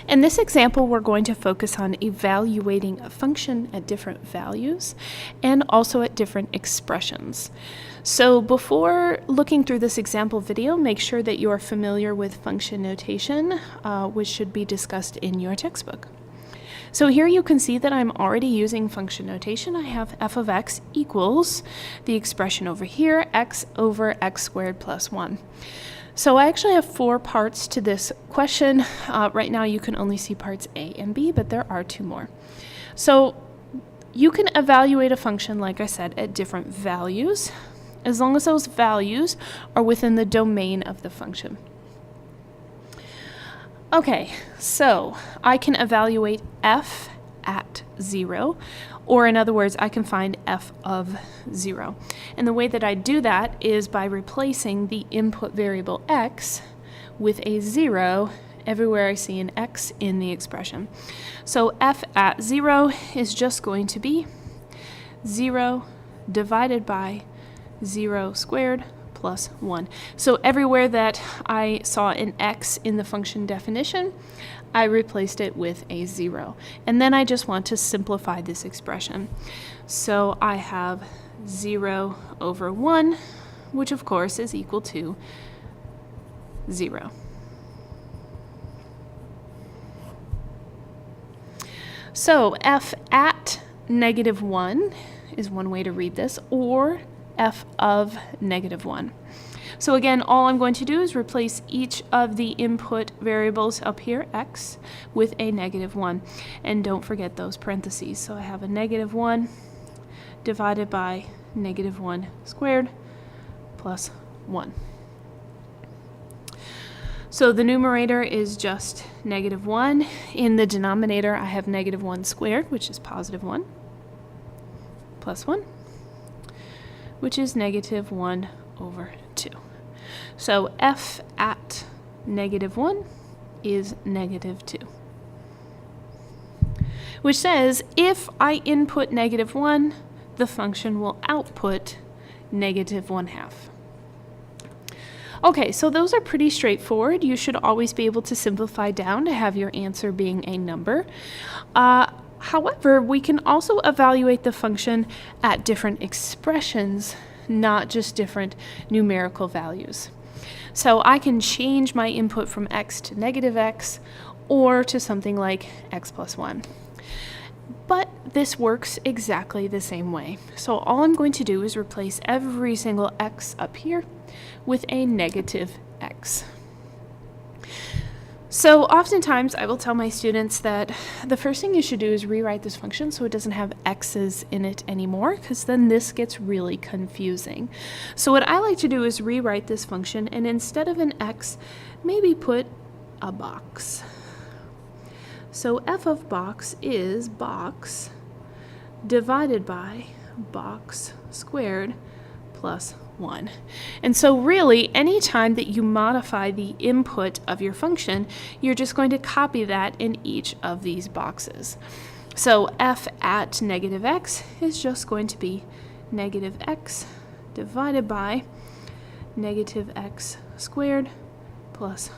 In this example, we're going to focus on evaluating a function at different values and also at different expressions. So before looking through this example video, make sure that you are familiar with function notation, which should be discussed in your textbook. So here you can see that I'm already using function notation. I have f of x equals the expression over here, x over x squared plus 1. So I actually have 4 parts to this question. Right now you can only see parts A and B, but there are 2 more. So you can evaluate a function, like I said, at different values, as long as those values are within the domain of the function. Okay, so I can evaluate f at 0, or in other words, I can find f of 0. And the way that I do that is by replacing the input variable x with a 0 everywhere I see an x in the expression. So f at 0 is just going to be 0 divided by 0 squared plus 1. So everywhere that I saw an x in the function definition, I replaced it with a 0. And then I just want to simplify this expression. So I have 0 over 1, which of course is equal to 0. So f at -1 is one way to read this, or f of -1. So again, all I'm going to do is replace each of the input variables up here, x, with a -1. And don't forget those parentheses. So I have a -1 divided by -1 squared plus 1. So the numerator is just -1. In the denominator, I have -1 squared, which is +1, plus 1, which is -1 over 2. So f at -1 is -2. Which says if I input -1, the function will output -1/2. Okay, so those are pretty straightforward. You should always be able to simplify down to have your answer being a number. However, we can also evaluate the function at different expressions, not just different numerical values. So I can change my input from x to -x or to something like x plus 1. But this works exactly the same way. So all I'm going to do is replace every single x up here with a -x. So oftentimes I will tell my students that the first thing you should do is rewrite this function so it doesn't have x's in it anymore, because then this gets really confusing. So what I like to do is rewrite this function, and instead of an x, maybe put a box. So f of box is box divided by box squared plus 1. And so really, anytime that you modify the input of your function, you're just going to copy that in each of these boxes. So f at -x is just going to be -x divided by -x squared plus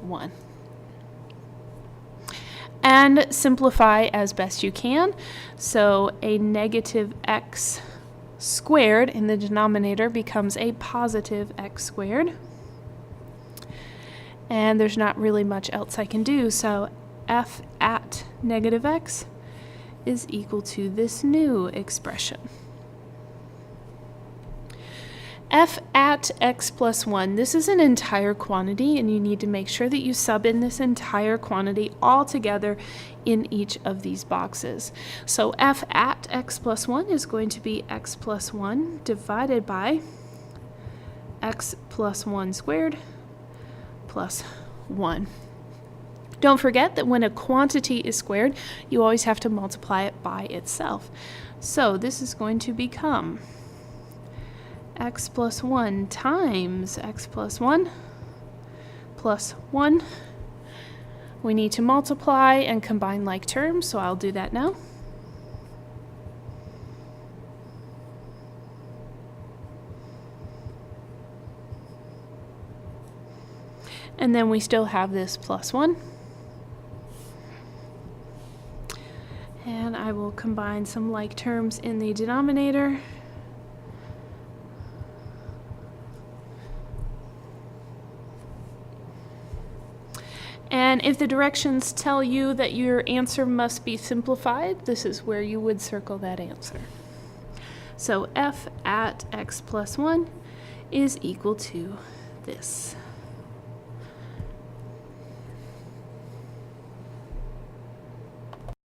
1. And simplify as best you can. So a -x squared in the denominator becomes a +x squared. And there's not really much else I can do. So f at -x is equal to this new expression. F at x plus 1, this is an entire quantity, and you need to make sure that you sub in this entire quantity all together in each of these boxes. So f at x plus 1 is going to be x plus 1 divided by x plus 1 squared plus 1. Don't forget that when a quantity is squared, you always have to multiply it by itself. So this is going to become x plus 1 times x plus 1 plus 1. We need to multiply and combine like terms, so I'll do that now. And then we still have this plus 1. And I will combine some like terms in the denominator. And if the directions tell you that your answer must be simplified, this is where you would circle that answer. So f at x plus 1 is equal to this.